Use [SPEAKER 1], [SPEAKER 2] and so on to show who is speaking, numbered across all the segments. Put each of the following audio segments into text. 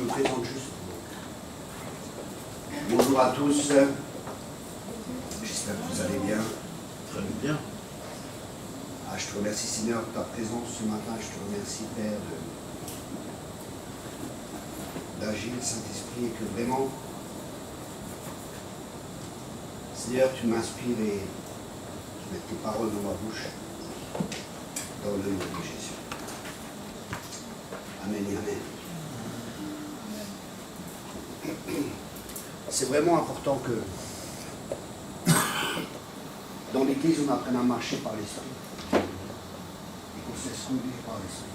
[SPEAKER 1] me présente juste. Bonjour à tous. J'espère que vous allez bien.
[SPEAKER 2] Très bien.
[SPEAKER 1] Je te remercie Seigneur de ta présence ce matin. Je te remercie Père d'agir, Saint-Esprit, et que vraiment, Seigneur, tu m'inspires et tu mets tes paroles dans ma bouche, dans le nom de Jésus. Amen et Amen. C'est vraiment important que dans l'Église, on apprenne à marcher par l'Esprit et qu'on se laisse conduire par l'Esprit.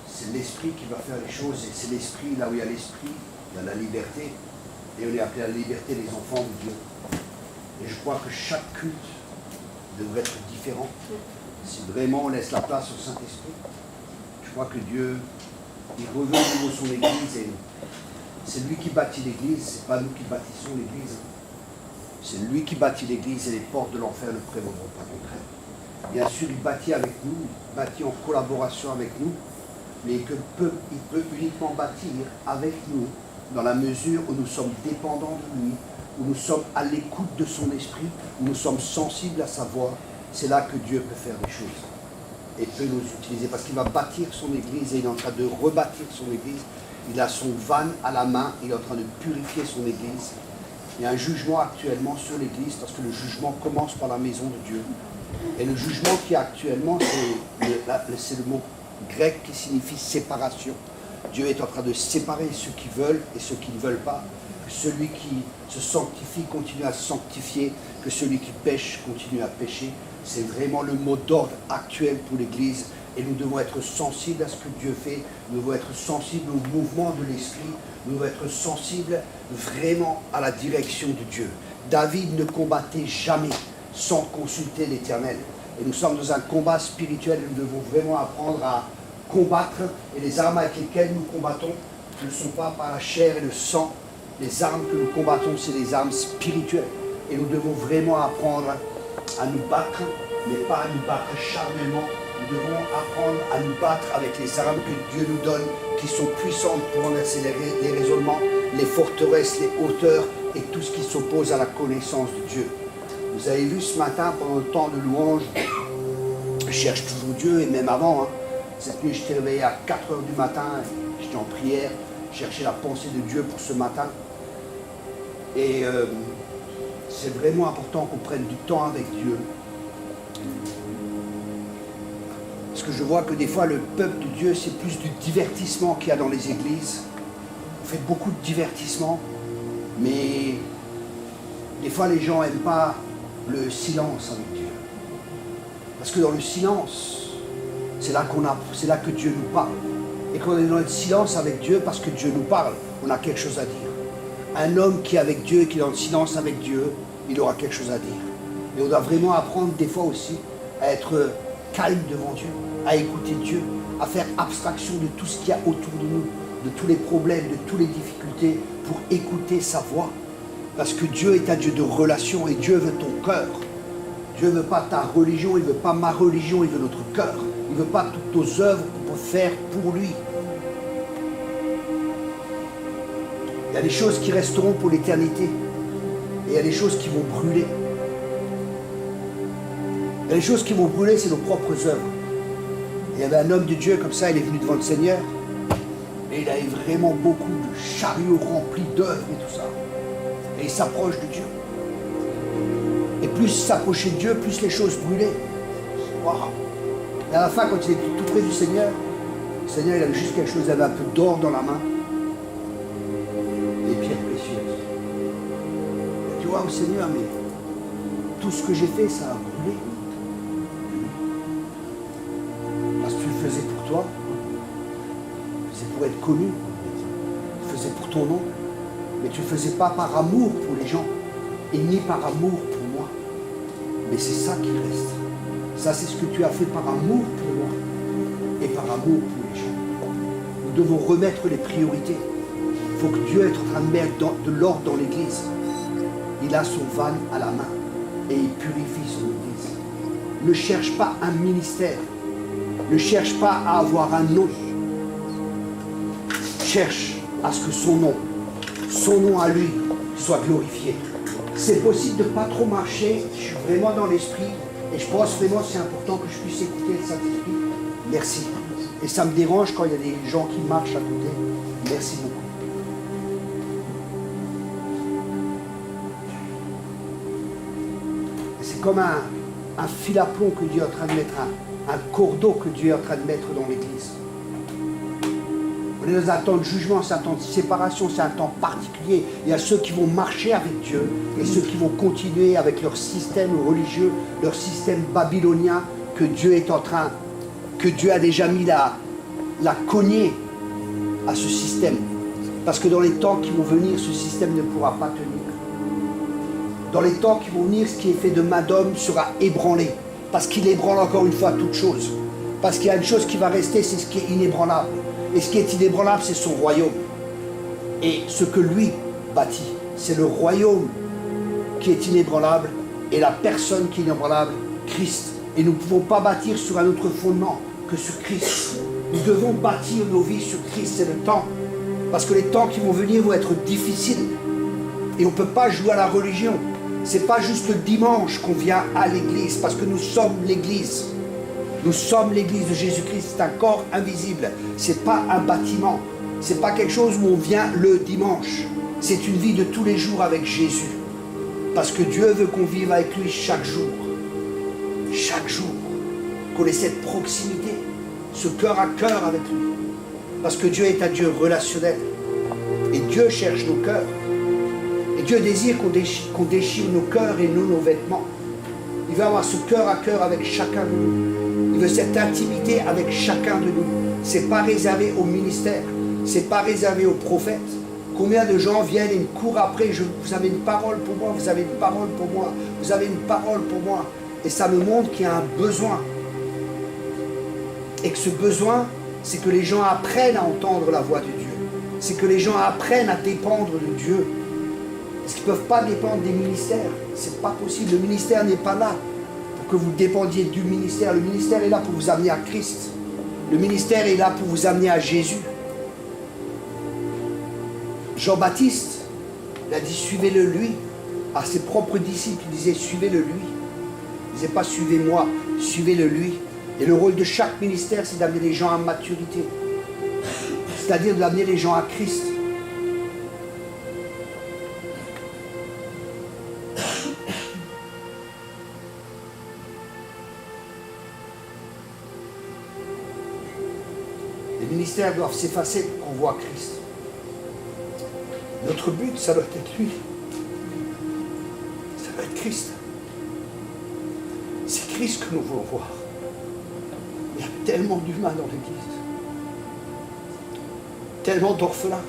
[SPEAKER 1] C'est l'Esprit qui va faire les choses et c'est l'Esprit, là où il y a l'Esprit, il y a la liberté. Et on est appelé à la liberté des enfants de Dieu. Et je crois que chaque culte devrait être différent si vraiment on laisse la place au Saint-Esprit. Je crois que Dieu, il revient au niveau de son Église et c'est lui qui bâtit l'Église, c'est pas nous qui bâtissons l'Église. C'est lui qui bâtit l'Église et les portes de l'enfer ne prévaudront pas contre elle. Bien sûr, il bâtit avec nous, il bâtit en collaboration avec nous, mais il peut uniquement bâtir avec nous dans la mesure où nous sommes dépendants de lui, où nous sommes à l'écoute de son esprit, où nous sommes sensibles à sa voix. C'est là que Dieu peut faire des choses et peut nous utiliser parce qu'il va bâtir son Église et il est en train de rebâtir son Église. Il a son van à la main, il est en train de purifier son Église. Il y a un jugement actuellement sur l'Église parce que le jugement commence par la maison de Dieu. Et le jugement qui est actuellement, c'est le mot grec qui signifie séparation. Dieu est en train de séparer ceux qui veulent et ceux qui ne veulent pas. Que celui qui se sanctifie continue à se sanctifier, que celui qui pêche continue à pécher. C'est vraiment le mot d'ordre actuel pour l'Église. Et nous devons être sensibles à ce que Dieu fait. Nous devons être sensibles au mouvement de l'Esprit. Nous devons être sensibles vraiment à la direction de Dieu. David ne combattait jamais sans consulter l'Éternel. Et nous sommes dans un combat spirituel. Nous devons vraiment apprendre à combattre. Et les armes avec lesquelles nous combattons ne sont pas par la chair et le sang. Les armes que nous combattons, c'est des armes spirituelles. Et nous devons vraiment apprendre à nous battre, mais pas à nous battre charnellement. Nous devons apprendre à nous battre avec les armes que Dieu nous donne, qui sont puissantes pour renverser les raisonnements, les forteresses, les hauteurs et tout ce qui s'oppose à la connaissance de Dieu. Vous avez vu ce matin, pendant le temps de louange, je cherche toujours Dieu, et même avant, cette nuit, j'étais réveillé à 4 h du matin, j'étais en prière, je cherchais la pensée de Dieu pour ce matin. Et c'est vraiment important qu'on prenne du temps avec Dieu. Parce que je vois que des fois, le peuple de Dieu, c'est plus du divertissement qu'il y a dans les églises. On fait beaucoup de divertissement, mais des fois, les gens n'aiment pas le silence avec Dieu. Parce que dans le silence, c'est là que Dieu nous parle. Et quand on est dans le silence avec Dieu, parce que Dieu nous parle, on a quelque chose à dire. Un homme qui est avec Dieu et qui est dans le silence avec Dieu, il aura quelque chose à dire. Et on doit vraiment apprendre des fois aussi à être calme devant Dieu, à écouter Dieu, à faire abstraction de tout ce qu'il y a autour de nous, de tous les problèmes, de toutes les difficultés, pour écouter sa voix. Parce que Dieu est un Dieu de relation et Dieu veut ton cœur. Dieu ne veut pas ta religion, il ne veut pas ma religion, il veut notre cœur. Il ne veut pas toutes nos œuvres qu'on peut faire pour lui. Il y a des choses qui resteront pour l'éternité. Et il y a des choses qui vont brûler. Il y a des choses qui vont brûler, c'est nos propres œuvres. Il y avait un homme de Dieu comme ça, il est venu devant le Seigneur. Et il avait vraiment beaucoup de chariots remplis d'œuvres et tout ça. Et il s'approche de Dieu. Et plus il s'approchait de Dieu, plus les choses brûlaient. Waouh! Et à la fin, quand il était tout près du Seigneur, le Seigneur, il avait juste quelque chose, il avait un peu d'or dans la main. Des pierres précieuses. Et tu vois, au Seigneur, mais tout ce que j'ai fait, ça a brûlé. Parce que tu le faisais pour toi. Tu le faisais pour être connu. Tu le faisais pour ton nom. Mais tu ne le faisais pas par amour pour les gens. Et ni par amour pour moi. Mais c'est ça qui reste. Ça, c'est ce que tu as fait par amour pour moi. Et par amour pour les gens. Nous devons remettre les priorités. Il faut que Dieu est en train de mettre de l'ordre dans l'église. Il a son van à la main. Et il purifie son église. Ne cherche pas un ministère. Ne cherche pas à avoir un nom. cherche à ce que son nom à lui, soit glorifié. C'est possible de ne pas trop marcher, je suis vraiment dans l'esprit, et je pense vraiment que c'est important que je puisse écouter le Saint-Esprit. Merci. Et ça me dérange quand il y a des gens qui marchent à côté. Merci beaucoup. C'est comme un fil à plomb que Dieu est en train de mettre, un cordeau que Dieu est en train de mettre dans l'Église. On est dans un temps de jugement, c'est un temps de séparation, c'est un temps particulier. Il y a ceux qui vont marcher avec Dieu et ceux qui vont continuer avec leur système religieux, leur système babylonien que Dieu est en train, que Dieu a déjà mis la cognée à ce système. Parce que dans les temps qui vont venir, ce système ne pourra pas tenir. Dans les temps qui vont venir, ce qui est fait de main d'homme sera ébranlé. Parce qu'il ébranle encore une fois toute chose. Parce qu'il y a une chose qui va rester, c'est ce qui est inébranlable. Et ce qui est inébranlable, c'est son royaume. Et ce que lui bâtit, c'est le royaume qui est inébranlable et la personne qui est inébranlable, Christ. Et nous ne pouvons pas bâtir sur un autre fondement que sur Christ. Nous devons bâtir nos vies sur Christ, c'est le temps. Parce que les temps qui vont venir vont être difficiles. Et on ne peut pas jouer à la religion. Ce n'est pas juste le dimanche qu'on vient à l'église, parce que nous sommes l'église. Nous sommes l'église de Jésus-Christ, c'est un corps invisible. Ce n'est pas un bâtiment. Ce n'est pas quelque chose où on vient le dimanche. C'est une vie de tous les jours avec Jésus. Parce que Dieu veut qu'on vive avec lui chaque jour. Chaque jour. Qu'on ait cette proximité, ce cœur à cœur avec lui. Parce que Dieu est un Dieu relationnel. Et Dieu cherche nos cœurs. Et Dieu désire qu'on déchire nos cœurs et nos vêtements. Il veut avoir ce cœur à cœur avec chacun de nous. Il veut cette intimité avec chacun de nous. Ce n'est pas réservé au ministère. Ce n'est pas réservé aux prophètes. Combien de gens viennent et me courent après, vous avez une parole pour moi, vous avez une parole pour moi, vous avez une parole pour moi. Et ça me montre qu'il y a un besoin. Et que ce besoin, c'est que les gens apprennent à entendre la voix de Dieu. C'est que les gens apprennent à dépendre de Dieu. Parce qu'ils ne peuvent pas dépendre des ministères. Ce n'est pas possible. Le ministère n'est pas là pour que vous dépendiez du ministère. Le ministère est là pour vous amener à Christ. Le ministère est là pour vous amener à Jésus. Jean-Baptiste, il a dit suivez-le lui. À ses propres disciples, il disait suivez-le lui. Il ne disait pas suivez-moi, suivez-le lui. Et le rôle de chaque ministère, c'est d'amener les gens à maturité. C'est-à-dire d'amener les gens à Christ. Les ministères doivent s'effacer pour qu'on voit Christ. Notre but, ça doit être lui. Ça doit être Christ. C'est Christ que nous voulons voir. Il y a tellement d'humains dans l'Église. Tellement d'orphelins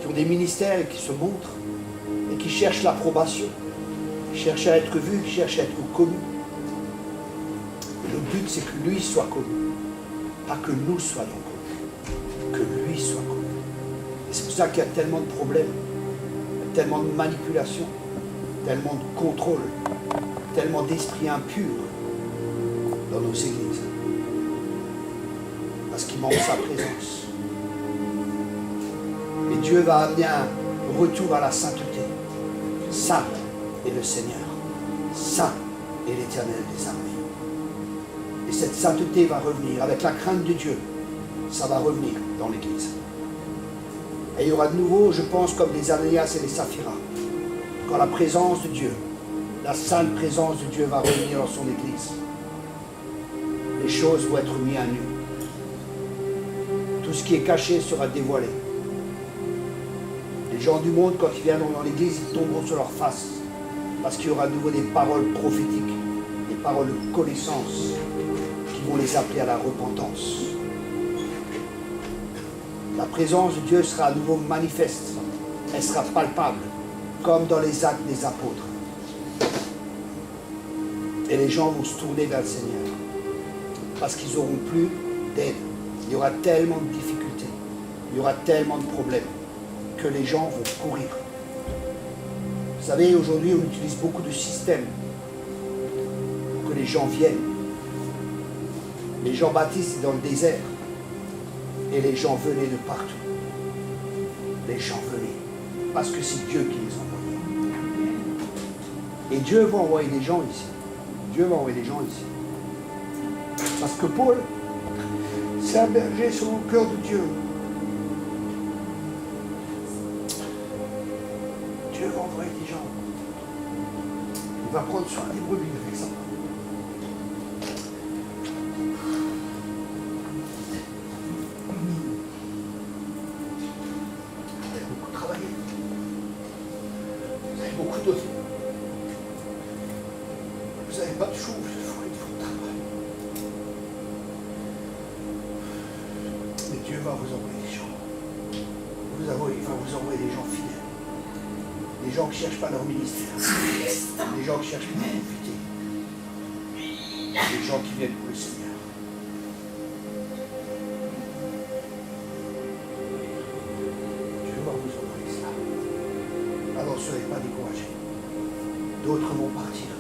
[SPEAKER 1] qui ont des ministères et qui se montrent et qui cherchent l'approbation, qui cherchent à être vus, qui cherchent à être connus. Et le but, c'est que lui soit connu. Pas que nous soyons connus. Que lui soit connu. Et c'est pour ça qu'il y a tellement de problèmes, tellement de manipulation, tellement de contrôle, tellement d'esprit impur dans nos églises. Parce qu'il manque sa présence. Et Dieu va amener un retour à la sainteté. Saint est le Seigneur. Saint est l'Éternel des armées. Et cette sainteté va revenir avec la crainte de Dieu. Ça va revenir dans l'Église. Et il y aura de nouveau, je pense, comme les Ananias et les Saphiras. Quand la présence de Dieu, la sainte présence de Dieu va revenir dans son Église. Les choses vont être mises à nu. Tout ce qui est caché sera dévoilé. Les gens du monde, quand ils viendront dans l'église, ils tomberont sur leur face. Parce qu'il y aura de nouveau des paroles prophétiques, des paroles de connaissance qui vont les appeler à la repentance. La présence de Dieu sera à nouveau manifeste. Elle sera palpable, comme dans les actes des apôtres. Et les gens vont se tourner vers le Seigneur. Parce qu'ils n'auront plus d'aide. Il y aura tellement de difficultés, il y aura tellement de problèmes que les gens vont courir. Vous savez, aujourd'hui, on utilise beaucoup de systèmes pour que les gens viennent. Les Jean-Baptiste est dans le désert et les gens venaient de partout. les gens venaient. Parce que c'est Dieu qui les envoyait. Et Dieu va envoyer des gens ici. Dieu va envoyer des gens ici. Parce que Paul, c'est un berger sur le cœur de Dieu. Dieu va envoyer des gens. Il va prendre soin des brebis avec ça. Vous avez beaucoup travaillé. Vous avez beaucoup de... Vous n'avez pas de chou, vous faites votre travail. Mais Dieu va vous envoyer des gens. Il va vous envoyer des gens fidèles. Des gens qui ne cherchent pas leur ministère. Des gens qui cherchent pas à profiter. Des gens qui viennent pour le Seigneur. Dieu va vous envoyer ça. Alors ne soyez pas découragés. D'autres vont partir.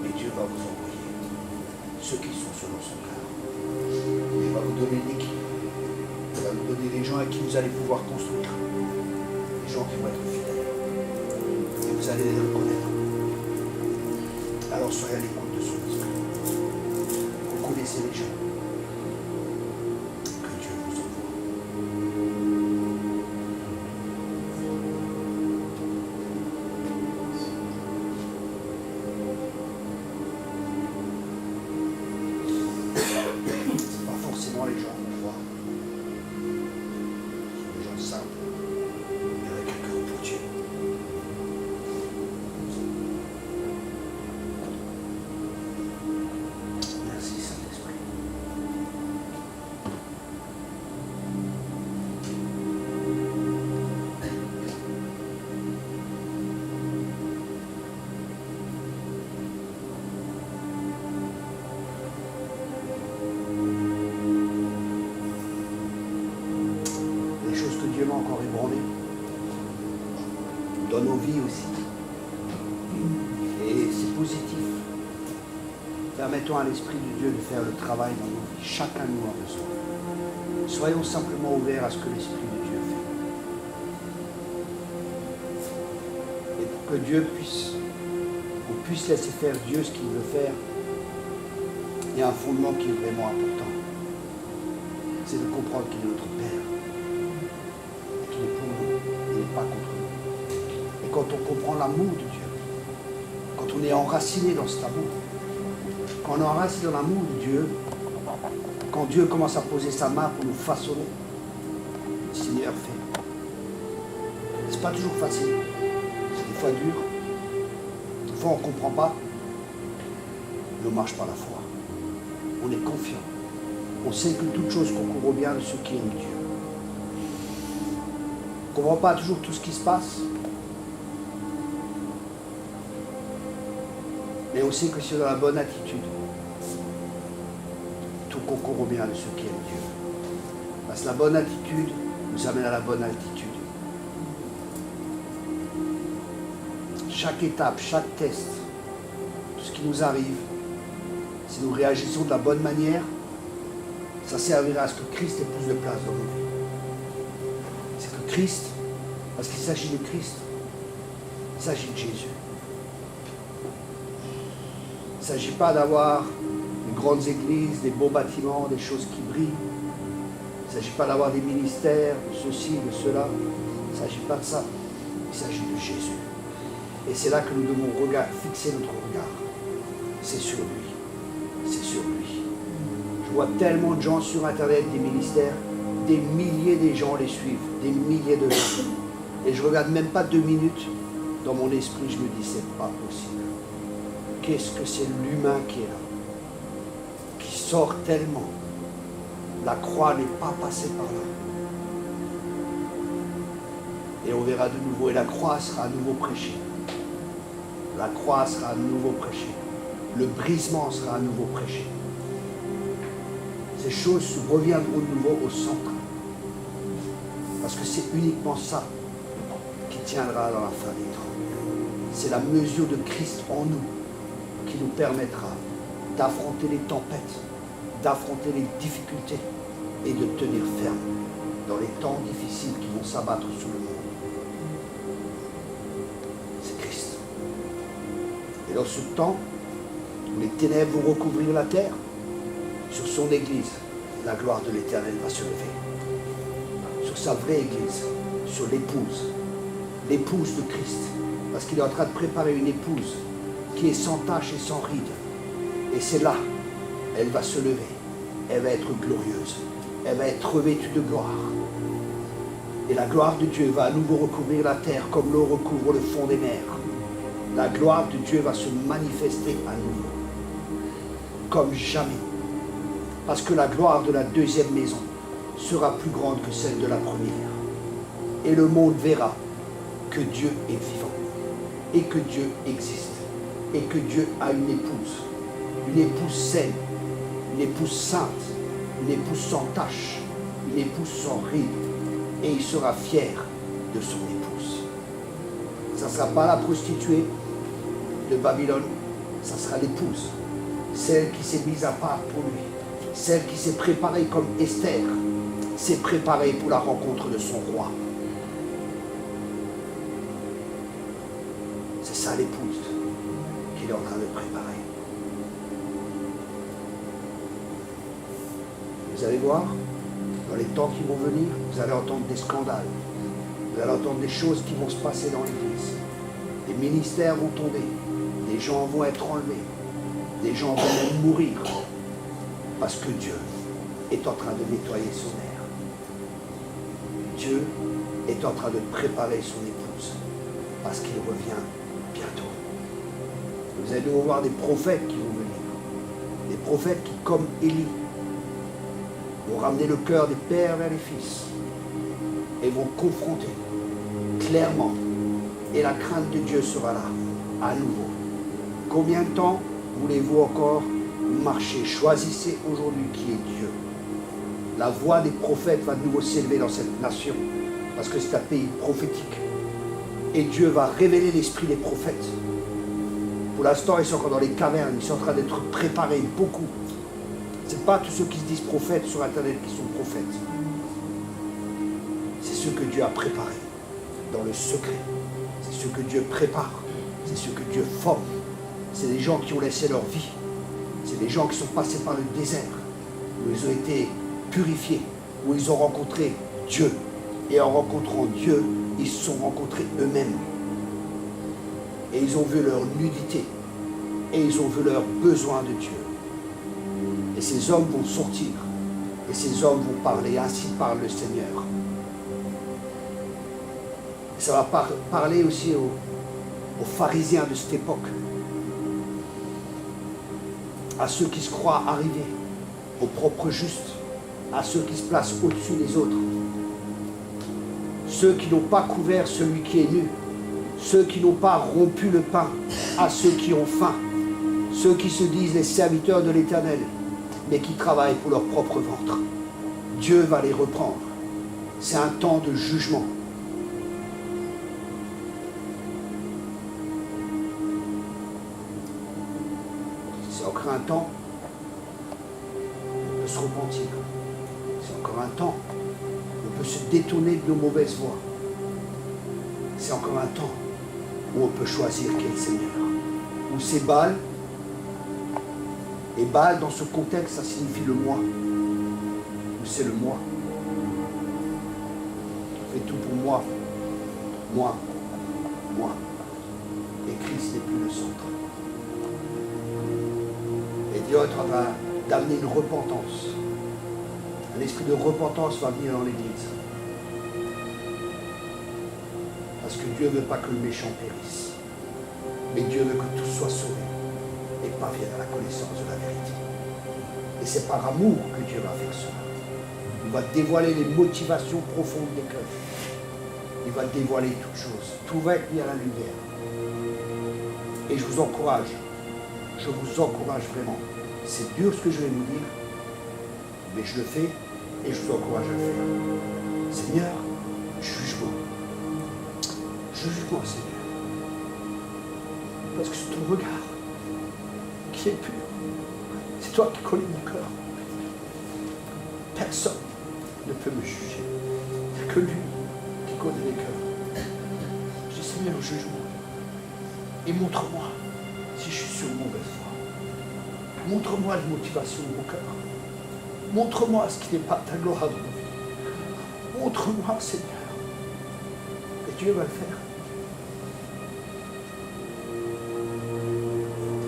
[SPEAKER 1] Mais Dieu va vous envoyer ceux qui sont selon son cœur. Il va vous donner une équipe. Il va vous donner des gens avec qui vous allez pouvoir construire. Des gens qui vont être fidèles. Et vous allez les reconnaître. Alors soyez à l'écoute de son esprit. Vous connaissez les gens que Dieu vous envoie. C'est pas forcément les gens qu'on voit. Ce sont des gens simples. Mais avec un cœur pour Dieu. Merci Saint-Esprit. Les choses que Dieu m'a encore ébranlées dans nos vies aussi. Et c'est positif. Permettons à l'Esprit de Dieu de faire le travail dans nos vies. Chacun de nous a besoin. Soyons simplement ouverts à ce que l'Esprit de Dieu fait. Et pour que Dieu on puisse laisser faire Dieu ce qu'il veut faire, il y a un fondement qui est vraiment important. C'est de comprendre qu'il est notre Père. Et qu'il est pour nous. Il n'est pas contre nous. Et quand on comprend l'amour de Dieu, quand on est enraciné dans cet amour, quand on est enraciné dans l'amour de Dieu, quand Dieu commence à poser sa main pour nous façonner, le Seigneur fait. C'est pas toujours facile. C'est des fois dur. Des fois on ne comprend pas. Mais on marche par la foi. On est confiant. On sait que toute chose concourt au bien de ceux qui aiment Dieu. On ne comprend pas toujours tout ce qui se passe. Mais on sait que si on a la bonne attitude, tout concourt au bien de ceux qui aiment Dieu. Parce que la bonne attitude nous amène à la bonne altitude. Chaque étape, chaque test, tout ce qui nous arrive, si nous réagissons de la bonne manière, ça servira à ce que Christ ait plus de place dans nos vies. C'est que Christ, parce qu'il s'agit de Christ, il s'agit de Jésus. Il ne s'agit pas d'avoir de grandes églises, des beaux bâtiments, des choses qui brillent. Il ne s'agit pas d'avoir des ministères, de ceci, de cela. Il ne s'agit pas de ça. Il s'agit de Jésus. Et c'est là que nous devons fixer notre regard. C'est sur lui. C'est sur lui. Je vois tellement de gens sur Internet, des ministères, des milliers de gens les suivent, des milliers de gens. Et je ne regarde même pas 2 minutes. Dans mon esprit, je me dis, c'est pas possible. Qu'est-ce que c'est l'humain qui est là, qui sort tellement. La croix n'est pas passée par là. Et on verra de nouveau, et la croix sera à nouveau prêchée. La croix sera à nouveau prêchée. Le brisement sera à nouveau prêché. Ces choses reviendront de nouveau au centre. Parce que c'est uniquement ça qui tiendra dans la fin des temps. C'est la mesure de Christ en nous qui nous permettra d'affronter les tempêtes, d'affronter les difficultés et de tenir ferme. dans les temps difficiles qui vont s'abattre sur le monde. C'est Christ. Et dans ce temps où les ténèbres vont recouvrir la terre, sur son Église, la gloire de l'Éternel va se lever. Sur sa vraie Église, sur l'épouse de Christ. Parce qu'il est en train de préparer une épouse qui est sans tache et sans ride. Et c'est là, elle va se lever. Elle va être glorieuse. Elle va être revêtue de gloire. Et la gloire de Dieu va à nouveau recouvrir la terre comme l'eau recouvre le fond des mers. La gloire de Dieu va se manifester à nouveau. Comme jamais. Parce que la gloire de la deuxième maison sera plus grande que celle de la première. Et le monde verra que Dieu est vivant. Et que Dieu existe. Et que Dieu a une épouse saine, une épouse sainte, une épouse sans tache, une épouse sans ride. Et il sera fier de son épouse. Ça ne sera pas la prostituée de Babylone, ça sera l'épouse, celle qui s'est mise à part pour lui, celle qui s'est préparée comme Esther, s'est préparée pour la rencontre de son roi. C'est ça l'épouse qu'il est en train de préparer. Vous allez voir, dans les temps qui vont venir, vous allez entendre des scandales. Vous allez entendre des choses qui vont se passer dans l'Église. Des ministères vont tomber. Des gens vont être enlevés. Des gens vont même mourir. Parce que Dieu est en train de nettoyer son air. Dieu est en train de préparer son épouse. Parce qu'il revient bientôt. Vous allez devoir voir des prophètes qui vont venir. Des prophètes qui, comme Élie, vont ramener le cœur des pères vers les fils et vont confronter clairement. Et la crainte de Dieu sera là, à nouveau. Combien de temps voulez-vous encore marcher? Choisissez aujourd'hui qui est Dieu. La voix des prophètes va de nouveau s'élever dans cette nation, parce que c'est un pays prophétique. Et Dieu va révéler l'esprit des prophètes. Pour l'instant, ils sont encore dans les cavernes, ils sont en train d'être préparés, beaucoup. Ce n'est pas tous ceux qui se disent prophètes sur Internet qui sont prophètes. C'est ceux que Dieu a préparés dans le secret. C'est ceux que Dieu prépare. C'est ceux que Dieu forme. C'est des gens qui ont laissé leur vie. C'est des gens qui sont passés par le désert, où ils ont été purifiés, où ils ont rencontré Dieu. Et en rencontrant Dieu, ils se sont rencontrés eux-mêmes. Et ils ont vu leur nudité. Et ils ont vu leur besoin de Dieu. Et ces hommes vont sortir. Et ces hommes vont parler. Ainsi parle le Seigneur. Et ça va parler aussi aux pharisiens de cette époque. À ceux qui se croient arrivés. Aux propres justes. À ceux qui se placent au-dessus des autres. Ceux qui n'ont pas couvert celui qui est nu. Ceux qui n'ont pas rompu le pain. À ceux qui ont faim. Ceux qui se disent les serviteurs de l'Éternel, mais qui travaillent pour leur propre ventre. Dieu va les reprendre. C'est un temps de jugement. C'est encore un temps où on peut se repentir. C'est encore un temps où on peut se détourner de nos mauvaises voies. C'est encore un temps où on peut choisir qui est le Seigneur. Où c'est Baal. Et Baal, dans ce contexte, ça signifie le moi. Ou c'est le moi. Je fais tout pour moi. Moi. Moi. Et Christ n'est plus le centre. Et Dieu est en train d'amener une repentance. Un esprit de repentance va venir dans l'Église. Parce que Dieu ne veut pas que le méchant périsse. Mais Dieu veut que tout soit sauvé. Et parviennent à la connaissance de la vérité. Et c'est par amour que Dieu va faire cela. Il va dévoiler les motivations profondes des cœurs. Il va dévoiler toutes choses. Tout va être mis à la lumière. Et je vous encourage vraiment. C'est dur ce que je vais vous dire, mais je le fais et je vous encourage à le faire. Seigneur, juge-moi. Juge-moi, Seigneur. Parce que c'est ton regard qui est pur. C'est toi qui connais mon cœur. Personne ne peut me juger. que lui qui connaît les cœurs. Je dis, Seigneur, je joue. Et montre-moi si je suis sur une mauvaise voie. Montre-moi les motivations de mon cœur. Montre-moi ce qui n'est pas ta gloire dans ma vie. Montre-moi, Seigneur. Et Dieu va le faire.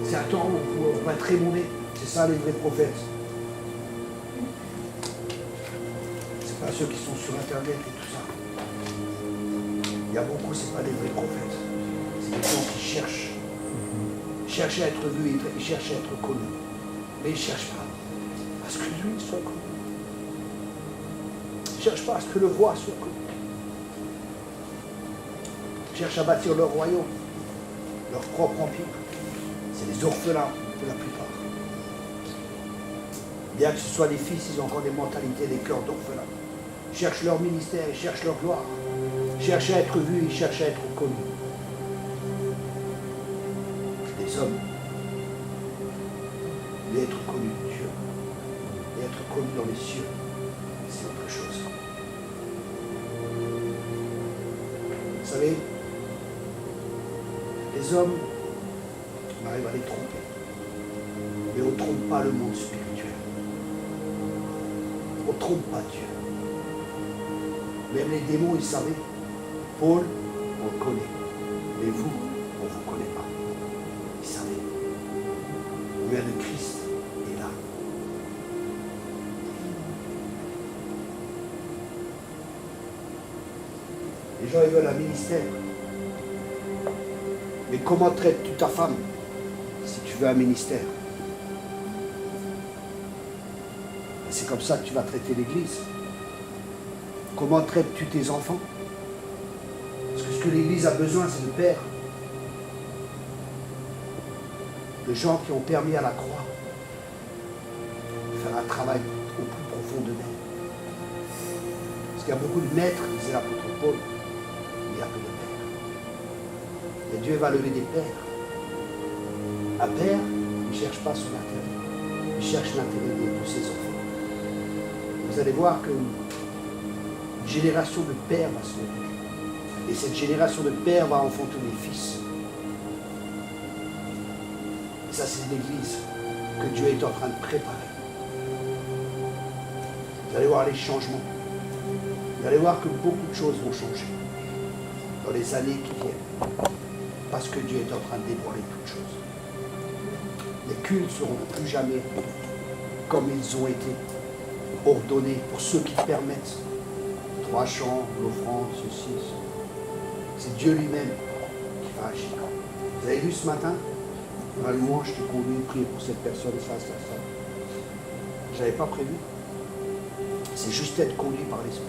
[SPEAKER 1] C'est un temps où on va être émondé. C'est ça les vrais prophètes. C'est pas ceux qui sont sur Internet et tout ça. Il y a beaucoup, c'est pas des vrais prophètes. C'est des gens qui cherchent à être vus et cherchent à être connus. Mais ils ne cherchent pas à ce que lui soit connu. Ils ne cherchent pas à ce que le roi soit connu. Ils cherchent à bâtir leur royaume, leur propre empire. C'est les orphelins pour la plupart. Bien que ce soit des fils, ils ont encore des mentalités, des cœurs d'orphelins. Ils cherchent leur ministère, ils cherchent leur gloire. Ils cherchent à être vus, ils cherchent à être connus. Les hommes, mais être connus de Dieu, et être connus dans les cieux, c'est autre chose. Vous savez, les hommes, on arrive à les tromper, mais on ne trompe pas le monde spirituel. On ne trompe pas Dieu. Même les démons, ils savaient. Paul, on le connaît. Mais vous, on ne vous connaît pas. Ils savaient. Combien de Christ est là. Les gens, ils veulent un ministère. Mais comment traites-tu ta femme si tu veux un ministère? Et c'est comme ça que tu vas traiter l'Église. Comment traites-tu tes enfants? Parce que ce que l'Église a besoin, c'est de pères. De gens qui ont permis à la croix de faire un travail au plus profond d'eux-mêmes. Parce qu'il y a beaucoup de maîtres, disait l'apôtre Paul, il n'y a que des pères. Et Dieu va lever des pères. Un père, il ne cherche pas son intérêt. Il cherche l'intérêt de ses enfants. Vous allez voir qu'une génération de pères va se lever. Et cette génération de pères va enfanter des fils. Et ça, c'est l'Église que Dieu est en train de préparer. Vous allez voir les changements. Vous allez voir que beaucoup de choses vont changer dans les années qui viennent. Parce que Dieu est en train de dévoiler toutes choses. Les cultes ne seront plus jamais comme ils ont été ordonnés pour ceux qui permettent 3 chants, l'offrande, ceci, cela. C'est Dieu lui-même qui va agir. Vous avez vu ce matin, dans la louange, je t'ai conduit, prier pour cette personne, ça. Je n'avais pas prévu. C'est juste être conduit par l'Esprit.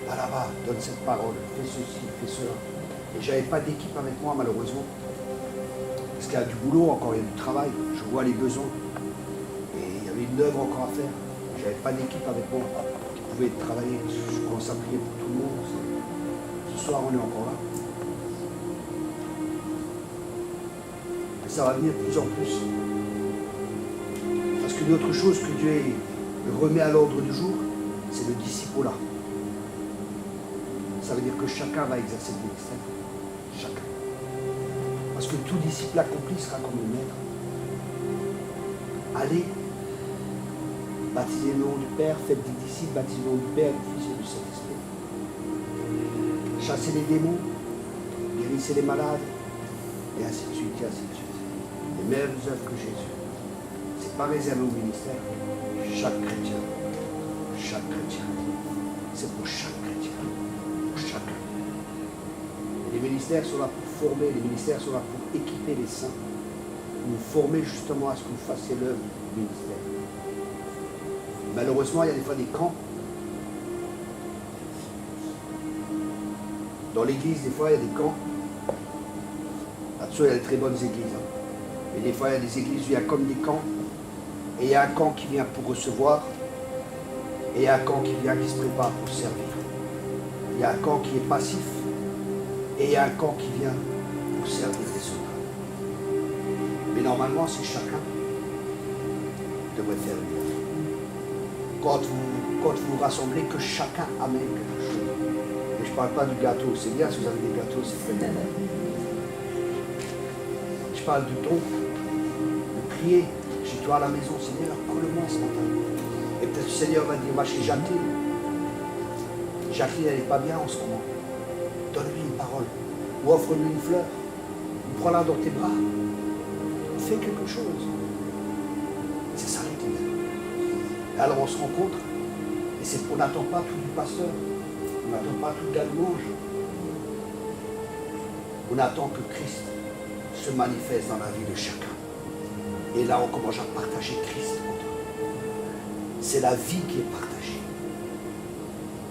[SPEAKER 1] Va là-bas, donne cette parole, fais ceci, fais cela. Et je n'avais pas d'équipe avec moi, malheureusement. Parce qu'il y a du boulot encore, il y a du travail. Je vois les besoins. Et il y avait une œuvre encore à faire. Je n'avais pas d'équipe avec moi qui pouvait travailler. Je commence à prier pour tout le monde. Ce soir, on est encore là. Et ça va venir de plus en plus. Parce qu'une autre chose que Dieu remet à l'ordre du jour, c'est le discipulat. Ça veut dire que chacun va exercer le ministère. Chacun. Parce que tout disciple accompli sera comme le maître. Allez, baptisez le nom du Père, faites des disciples, baptisez le nom du Père, du Fils et du Saint-Esprit. Chassez les démons, guérissez les malades, et ainsi de suite, et ainsi de suite. Les mêmes œuvres que Jésus. Ce n'est pas réservé au ministère. Chaque chrétien. Chaque chrétien. C'est pour chaque chrétien. Pour chacun. Et les ministères sont là pour former, les ministères sont là pour équiper les saints. Pour vous former justement à ce que vous fassiez l'œuvre du ministère. Malheureusement, il y a des fois des camps. Dans l'église, des fois, il y a des camps. Là-dessus, il y a de très bonnes églises. Mais des fois, il y a des églises où il y a comme des camps. Et il y a un camp qui vient pour recevoir. Et il y a un camp qui vient qui se prépare pour servir. Il y a un camp qui est passif. Et il y a un camp qui vient pour servir les autres. Mais normalement, c'est chacun qui devrait faire une œuvre. Quand vous quand vous vous rassemblez, que chacun amène quelque chose. Et je ne parle pas du gâteau, c'est bien si vous avez des gâteaux, c'est très bien. Je parle du don, de prier chez toi à la maison, Seigneur, colle-moi ce matin. Et peut-être le Seigneur va dire, va chez Jacqueline. Jacqueline, elle n'est pas bien en ce moment. Donne-lui une parole. Ou offre-lui une fleur. Ou prends-la dans tes bras. Fais quelque chose. C'est ça l'église. Alors on se rencontre. Et on n'attend pas tout du pasteur. On n'attend pas tout de la louange. On attend que Christ se manifeste dans la vie de chacun. Et là, on commence à partager Christ entre eux. C'est la vie qui est partagée.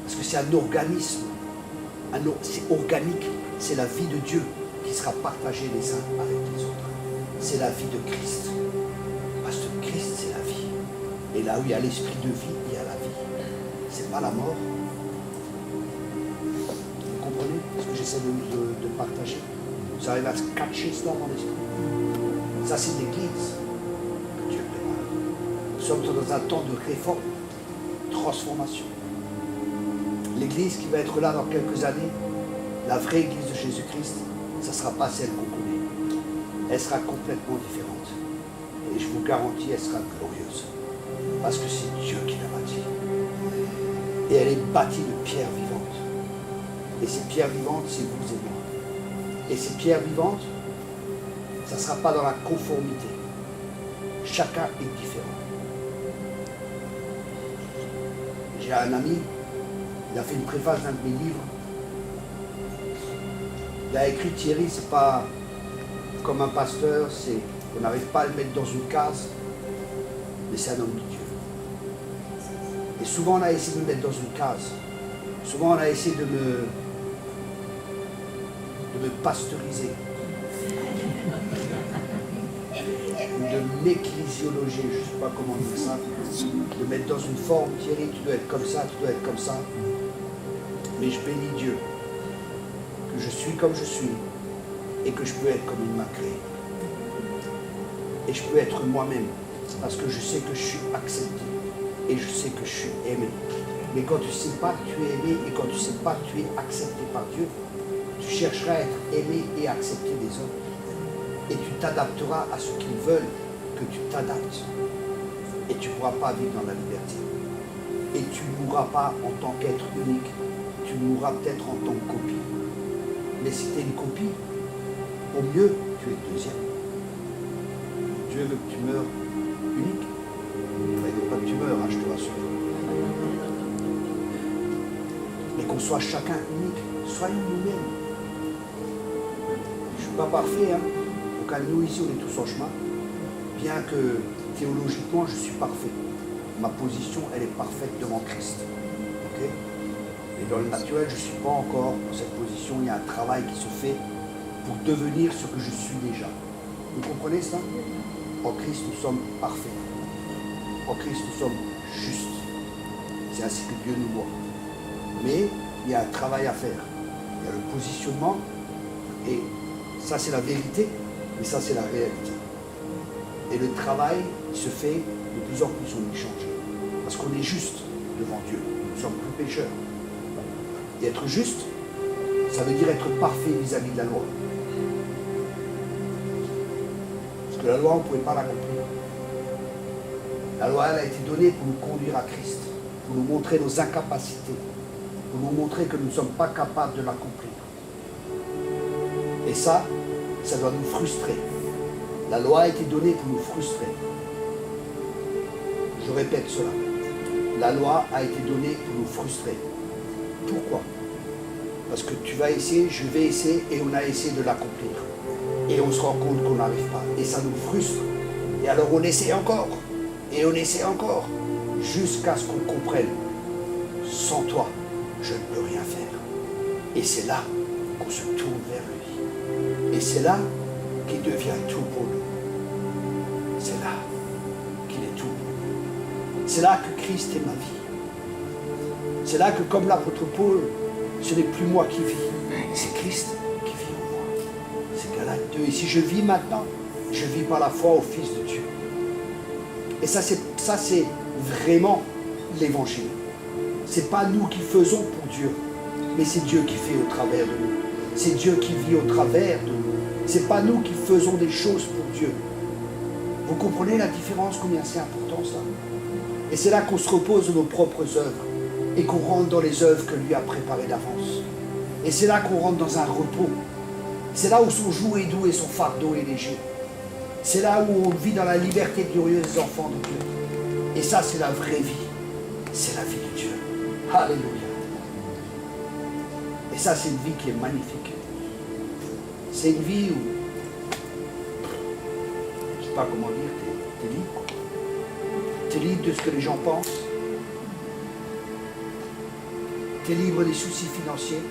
[SPEAKER 1] Parce que c'est un organisme. C'est organique. C'est la vie de Dieu qui sera partagée les uns avec les autres. C'est la vie de Christ. Parce que Christ, c'est la vie. Et là où il y a l'esprit de vie, il y a la vie. C'est pas la mort. Vous comprenez ce que j'essaie de partager? Vous arrivez à se catcher cela dans l'esprit. Ça, c'est l'église que Dieu prépare. Nous sommes dans un temps de réforme, transformation. L'église qui va être là dans quelques années, la vraie église de Jésus-Christ, ça ne sera pas celle qu'on connaît. Elle sera complètement différente. Et je vous garantis, elle sera glorieuse. Parce que c'est Dieu qui l'a bâtie. Et elle est bâtie de pierres vivantes. Et ces pierres vivantes, c'est vous et moi. Et ces pierres vivantes, ça ne sera pas dans la conformité. Chacun est différent. J'ai un ami, il a fait une préface d'un de mes livres. Il a écrit Thierry, c'est pas comme un pasteur, on n'arrive pas à le mettre dans une case, mais c'est un homme de Dieu. Et souvent on a essayé de me mettre dans une case. Souvent on a essayé de me pasteuriser. De m'ecclésiologer, je ne sais pas comment dire ça. De mettre dans une forme, Thierry, tu dois être comme ça, tu dois être comme ça. Mais je bénis Dieu. Que je suis comme je suis. Et que je peux être comme il m'a créé. Et je peux être moi-même. Parce que je sais que je suis accepté. Et je sais que je suis aimé. Mais quand tu ne sais pas que tu es aimé et quand tu ne sais pas que tu es accepté par Dieu, tu chercheras à être aimé et accepté des hommes. Et tu t'adapteras à ce qu'ils veulent que tu t'adaptes. Et tu ne pourras pas vivre dans la liberté. Et tu ne mourras pas en tant qu'être unique. Tu mourras peut-être en tant que copie. Mais si tu es une copie, au mieux, tu es le deuxième. Dieu veut que tu meurs unique. Il ne veut pas que tu meurs, hein, je te rassure. Mais qu'on soit chacun unique. Soyons nous-mêmes. Je ne suis pas parfait, hein. Donc à nous ici, on est tous en chemin. Bien que théologiquement, je suis parfait. Ma position, elle est parfaite devant Christ. Okay? Et dans le naturel, je ne suis pas encore dans cette position. Il y a un travail qui se fait pour devenir ce que je suis déjà. Vous comprenez ça? En Christ, nous sommes parfaits. En Christ, nous sommes justes. C'est ainsi que Dieu nous voit. Mais il y a un travail à faire. Il y a le positionnement. Et ça, c'est la vérité. Mais ça, c'est la réalité. Et le travail se fait de plus en plus, on est changé. Parce qu'on est juste devant Dieu. Nous sommes plus pécheurs. Et être juste, ça veut dire être parfait vis-à-vis de la loi. Parce que la loi, on ne pouvait pas l'accomplir. La loi, elle a été donnée pour nous conduire à Christ, pour nous montrer nos incapacités, pour nous montrer que nous ne sommes pas capables de l'accomplir. Et ça doit nous frustrer. La loi a été donnée pour nous frustrer. Je répète cela. La loi a été donnée pour nous frustrer. Pourquoi? Parce que tu vas essayer, je vais essayer, et on a essayé de l'accomplir. Et on se rend compte qu'on n'arrive pas. Et ça nous frustre. Et alors on essaie encore. Et on essaie encore. Jusqu'à ce qu'on comprenne. Sans toi, je ne peux rien faire. Et c'est là qu'on se tourne vers lui. Et c'est là qu'il devient tout pour nous. C'est là qu'il est tout pour nous. C'est là que Christ est ma vie. C'est là que, comme l'apôtre Paul, ce n'est plus moi qui vis, c'est Christ qui vit en moi. C'est Galates 2. Et si je vis maintenant, je vis par la foi au Fils de Dieu. Et ça c'est vraiment l'évangile. Ce n'est pas nous qui faisons pour Dieu, mais c'est Dieu qui fait au travers de nous. C'est Dieu qui vit au travers de nous. Ce n'est pas nous qui faisons des choses pour Dieu. Vous comprenez la différence, combien c'est important ça? Et c'est là qu'on se repose de nos propres œuvres et qu'on rentre dans les œuvres que lui a préparées d'avance. Et c'est là qu'on rentre dans un repos. C'est là où son joug est doux et son fardeau est léger. C'est là où on vit dans la liberté glorieuse des enfants de Dieu. Et ça, c'est la vraie vie. C'est la vie de Dieu. Alléluia. Et ça, c'est une vie qui est magnifique. C'est une vie où, je ne sais pas comment dire, tu es libre. Tu es libre de ce que les gens pensent. Tu es libre des soucis financiers.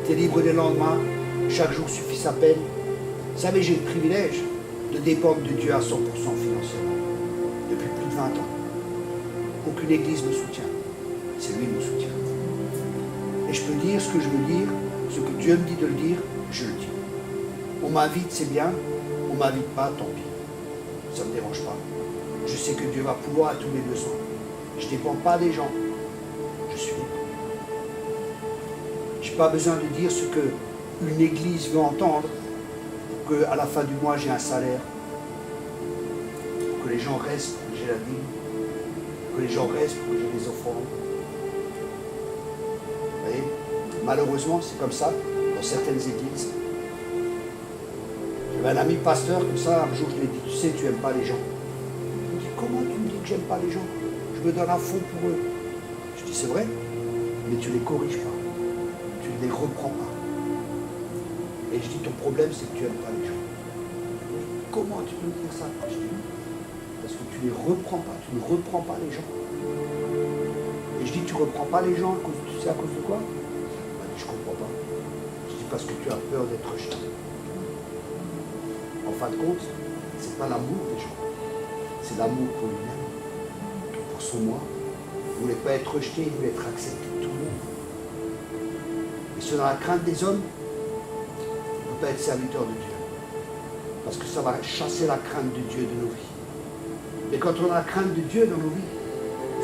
[SPEAKER 1] Tu es libre des lendemains. Chaque jour suffit sa peine. Vous savez, j'ai le privilège de dépendre de Dieu à 100% financièrement. Depuis plus de 20 ans. Aucune église me soutient. C'est lui qui me soutient. Et je peux dire ce que je veux dire, ce que Dieu me dit de le dire, je le dis. On m'invite, c'est bien. On ne m'invite pas, tant pis. Ça ne me dérange pas. Je sais que Dieu va pouvoir à tous mes besoins. Je ne dépends pas des gens. Je suis libre. Je n'ai pas besoin de dire ce qu'une église veut entendre pour qu'à la fin du mois, j'ai un salaire. Pour que les gens restent pour que j'ai la dîme. Pour que les gens restent pour que j'ai des offrandes. Vous voyez, malheureusement, c'est comme ça dans certaines églises. J'avais un ami pasteur, comme ça, un jour je lui ai dit, tu sais, tu n'aimes pas les gens. Il me dit, comment tu me dis que j'aime pas les gens? Je me donne à fond pour eux. Je dis, c'est vrai, mais tu ne les corriges pas. Tu ne les reprends pas. Et je dis, ton problème, c'est que tu n'aimes pas les gens. Comment tu peux me dire ça? Je dis, parce que tu ne les reprends pas. Tu ne reprends pas les gens. Et je dis, tu ne reprends pas les gens, tu sais à cause de quoi? Il m'a dit, je ne comprends pas. Je dis, parce que tu as peur d'être rejeté. En fin de compte, ce n'est pas l'amour des gens. C'est l'amour pour lui-même, pour son moi. Il ne voulait pas être rejeté, il voulait être accepté de tout le monde. Et selon la crainte des hommes, on ne peut pas être serviteur de Dieu. Parce que ça va chasser la crainte de Dieu de nos vies. Mais quand on a la crainte de Dieu dans nos vies,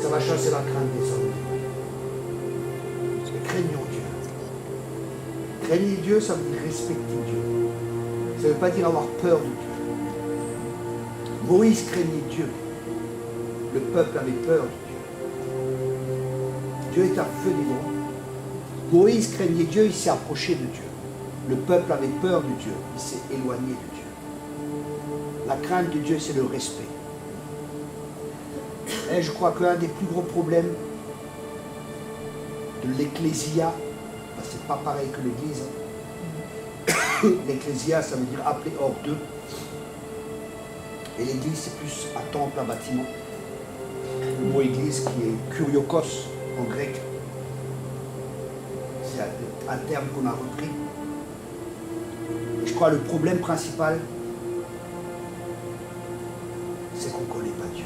[SPEAKER 1] ça va chasser la crainte des hommes. Et craignons Dieu. Craigner Dieu, ça veut dire respecter Dieu. Ça ne veut pas dire avoir peur de Dieu. Moïse craignait Dieu. Le peuple avait peur de Dieu. Dieu est un feu dévorant. Moïse craignait Dieu, il s'est approché de Dieu. Le peuple avait peur de Dieu, il s'est éloigné de Dieu. La crainte de Dieu, c'est le respect. Et je crois qu'un des plus gros problèmes de l'ecclésia, parce que c'est pas pareil que l'église. L'ecclésia, ça veut dire appelé hors d'eux. Et l'église, c'est plus un temple, un bâtiment. Le mot église qui est kuriokos en grec. C'est un terme qu'on a repris. Et je crois que le problème principal, c'est qu'on ne connaît pas Dieu.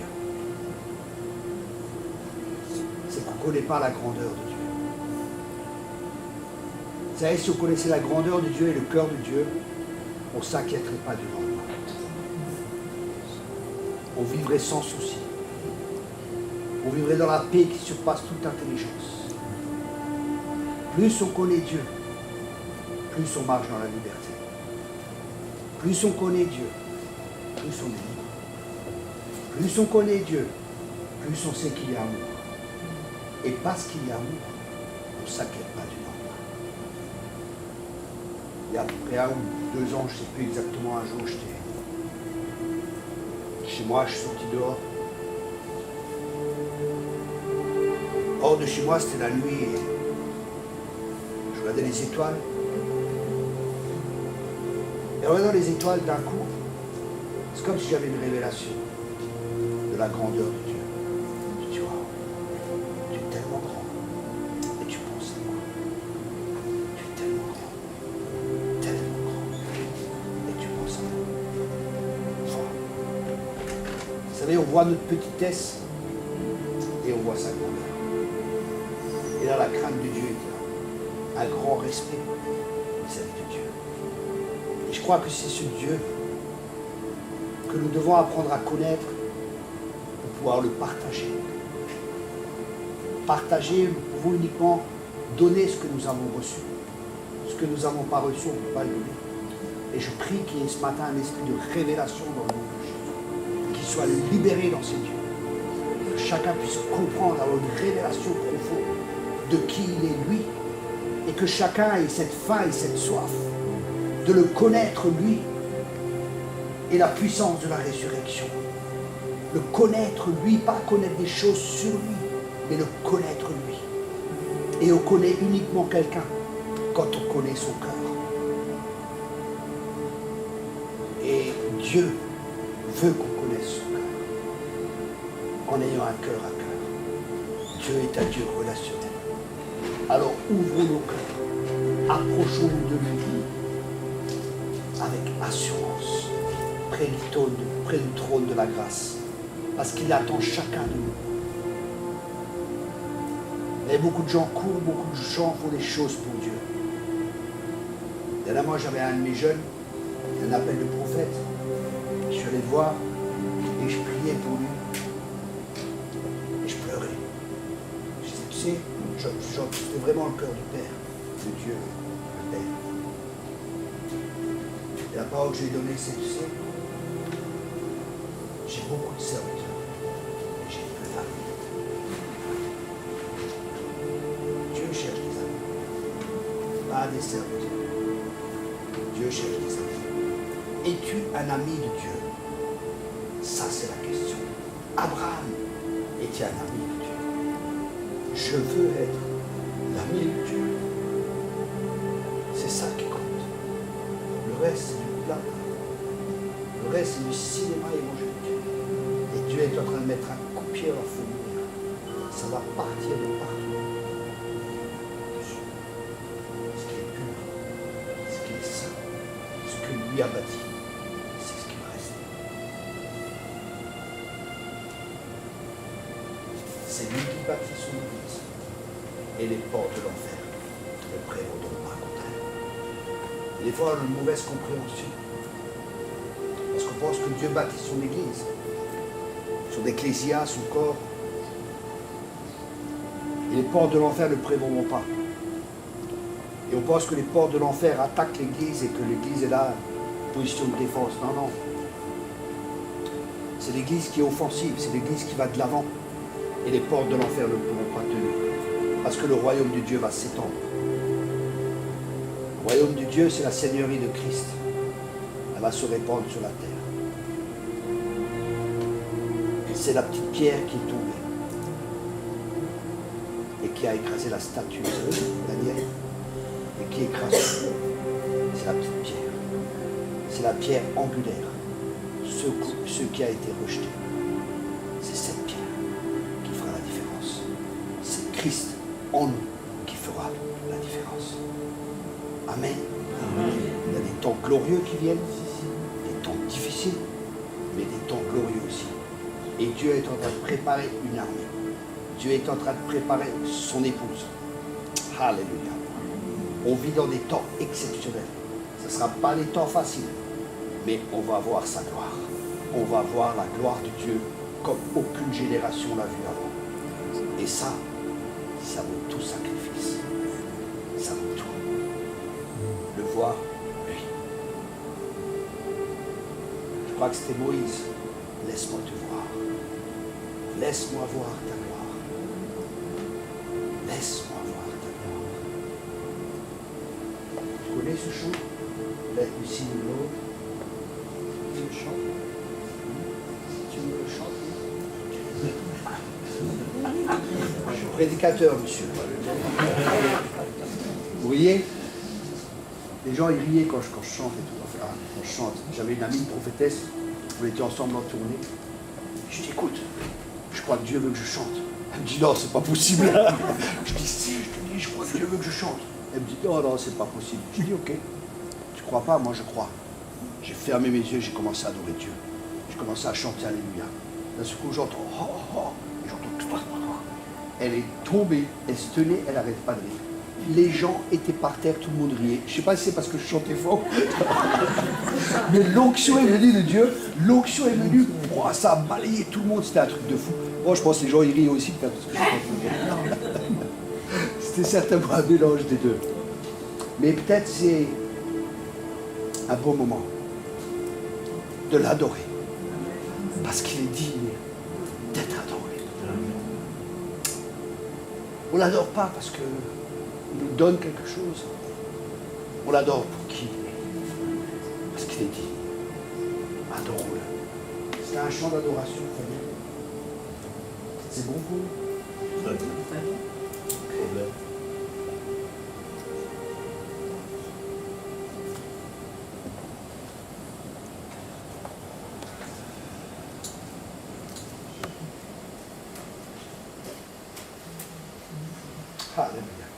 [SPEAKER 1] C'est qu'on ne connaît pas la grandeur de Dieu. Vous savez, si on connaissait la grandeur de Dieu et le cœur de Dieu, on ne s'inquiéterait pas du lendemain. On vivrait sans souci. On vivrait dans la paix qui surpasse toute intelligence. Plus on connaît Dieu, plus on marche dans la liberté. Plus on connaît Dieu, plus on est libre. Plus on connaît Dieu, plus on sait qu'il y a amour. Et parce qu'il y a amour, on ne s'inquiète pas du lendemain. Il y a à peu près 1 ou 2 ans, je ne sais plus exactement, un jour, j'étais chez moi, je suis sorti dehors. Hors de chez moi, c'était la nuit et je regardais les étoiles. Et en regardant les étoiles, d'un coup, c'est comme si j'avais une révélation de la grandeur de Dieu. Je dis, waouh, tu es tellement grand. Et tu penses à moi. Tu es tellement grand. Tellement grand. Et tu penses à moi. Wow. Vous savez, on voit notre petitesse et on voit sa grandeur. Et là, la crainte de Dieu est là. Un grand respect vis-à-vis de Dieu. Et je crois que c'est ce Dieu que nous devons apprendre à connaître pour pouvoir le partager. partager, nous pouvons uniquement donner ce que nous avons reçu. Ce que nous n'avons pas reçu, on ne peut pas le donner. Et je prie qu'il y ait ce matin un esprit de révélation dans le nom de Jésus. Qu'il soit libéré dans ses dieux. Que chacun puisse comprendre, avoir une révélation profonde de qui il est lui. Et que chacun ait cette faim et cette soif de le connaître lui et la puissance de la résurrection. Le connaître lui, pas connaître des choses sur lui, mais le connaître lui. Et on connaît uniquement quelqu'un quand on connaît son cœur. Et Dieu veut qu'on connaisse son cœur en ayant un cœur à cœur. Dieu est un Dieu relationnel. Alors ouvrons nos cœurs, approchons-nous de lui avec assurance, près du trône de la grâce, parce qu'il attend chacun de nous. Et beaucoup de gens courent, beaucoup de gens font des choses pour Dieu. Dernièrement, j'avais un de mes jeunes, un appel de prophète. Je suis allé le voir et je priais pour lui. Et je pleurais. Je disais, tu sais, c'était vraiment le cœur du Père, de Dieu, le Père. Et la parole que je lui ai donnée, c'est, tu sais, j'ai beaucoup de serviteurs, mais j'ai peu d'amis. Dieu cherche des amis, pas des serviteurs. Dieu cherche des amis. Es-tu un ami de Dieu? Ça, c'est la question. Abraham était un ami de Dieu. Je veux être l'ami de Dieu. C'est ça qui compte. Le reste, c'est du plat. Le reste, c'est du cinéma évangélique. Et Dieu est en train de mettre un coup de pied à la fourmilière. Ça va partir de partout. Ce qui est pur, ce qui est saint, ce que lui a bâti, c'est ce qui va rester. C'est lui qui bâtit son église. Et les portes de l'enfer ne prévaudront pas contre elle. Et des fois, on a une mauvaise compréhension. Parce qu'on pense que Dieu bâtit son église. Son ecclésia, son corps. Et les portes de l'enfer ne prévaudront pas. Et on pense que les portes de l'enfer attaquent l'église et que l'église est là, en position de défense. Non, non. C'est l'église qui est offensive, c'est l'église qui va de l'avant. Et les portes de l'enfer ne pourront pas tenir. Parce que le royaume de Dieu va s'étendre. Le royaume de Dieu, c'est la seigneurie de Christ. Elle va se répandre sur la terre. Et c'est la petite pierre qui est tombée. Et qui a écrasé la statue de Daniel. Et qui écrase tout. C'est la petite pierre. C'est la pierre angulaire. Ce qui a été rejeté. C'est cette pierre qui fera la différence. C'est Christ en nous qui fera la différence. Amen. Amen. Il y a des temps glorieux qui viennent, des temps difficiles, mais des temps glorieux aussi. Et Dieu est en train de préparer une armée. Dieu est en train de préparer son épouse. Alléluia. On vit dans des temps exceptionnels. Ce ne sera pas des temps faciles, mais on va voir sa gloire. On va voir la gloire de Dieu comme aucune génération l'a vu avant. Et ça vaut tout sacrifice. Ça vaut tout. Le voir, lui. Je crois que c'était Moïse. Laisse-moi te voir. Laisse-moi voir ta gloire. Laisse-moi voir ta gloire. Tu connais ce chant? Let me see the Lord. Tu le chantes? Tu me le chantes? Je suis prédicateur, monsieur. Vous voyez? Les gens, ils riaient quand je chante et tout. Enfin, quand je chante. J'avais une amie prophétesse. On était ensemble en tournée. Je dis, écoute, je crois que Dieu veut que je chante. Elle me dit, non, c'est pas possible. Je dis, si, je te dis, je crois que Dieu veut que je chante. Elle me dit, non, non, c'est pas possible. Je dis, ok. Tu crois pas? Moi, je crois. J'ai fermé mes yeux, j'ai commencé à adorer Dieu. J'ai commencé à chanter Alléluia. D'un seul coup, j'entends, oh, oh, et j'entends, elle est tombée, elle se tenait, elle n'arrête pas de rire. Les gens étaient par terre, tout le monde riait. Je ne sais pas si c'est parce que je chantais fort. Mais l'onction est venue de Dieu. L'onction est venue. Oh, ça a balayé tout le monde. C'était un truc de fou. Moi, je pense que les gens ils rient aussi. Parce que je chante. C'était certainement un mélange des deux. Mais peut-être c'est un bon moment de l'adorer. Parce qu'il est digne d'être adoré. On ne l'adore pas parce qu'il nous donne quelque chose. On l'adore pour qui il est. Parce qu'il est digne. Adorons-le. C'est un chant d'adoration, Fabien. C'est bon pour vous?
[SPEAKER 2] Très bien. Problème.
[SPEAKER 1] Alléluia.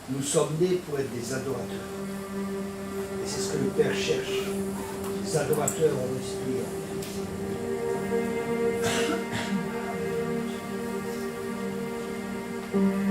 [SPEAKER 1] Nous sommes nés pour être des adorateurs. Et c'est ce que le Père cherche. Des adorateurs en esprit. En vérité.